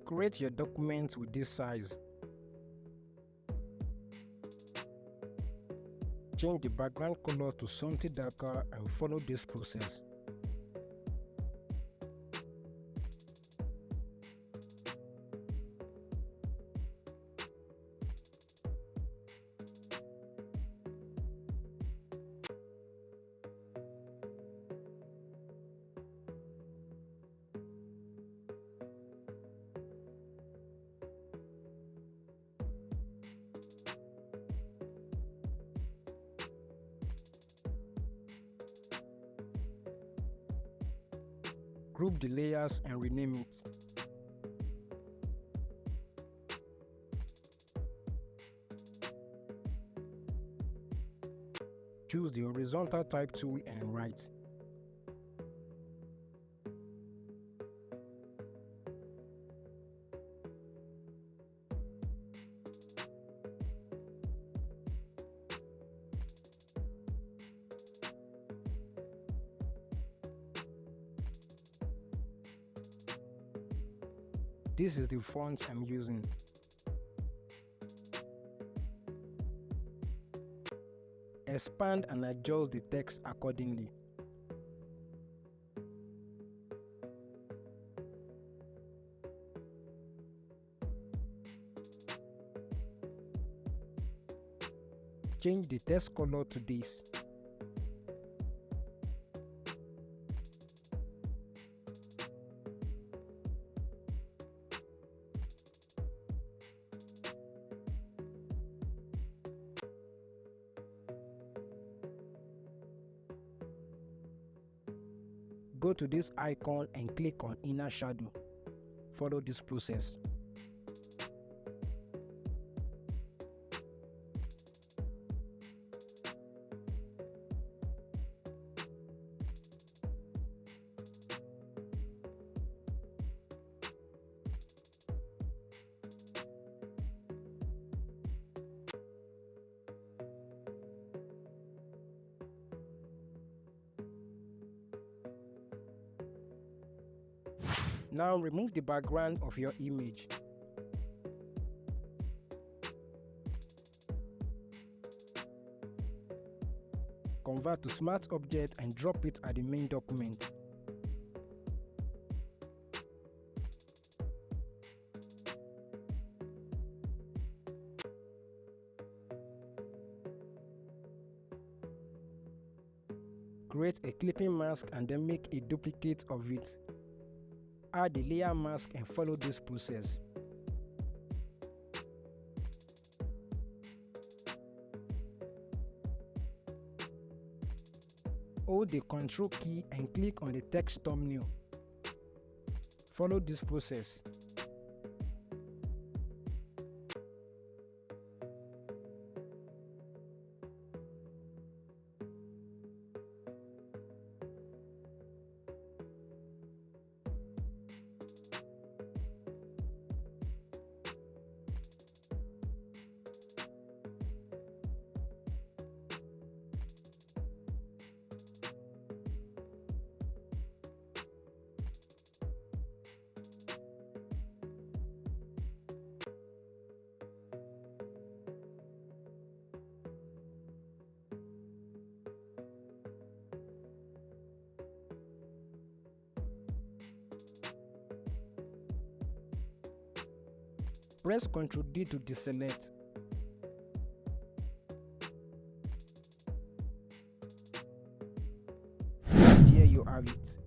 Create your document with this size. Change the background color to something darker and follow this process. Group the layers and rename it. Choose the horizontal type tool and write. This is the font I'm using. Expand and adjust the text accordingly. Change the text color to this. Go to this icon and click on Inner Shadow. Follow this process. Now remove the background of your image. Convert to Smart Object and drop it at the main document. Create a clipping mask and then make a duplicate of it. Add the layer mask and follow this process. Hold the Ctrl key and click on the text thumbnail. Follow this process. Press Ctrl D to deselect. There you have it.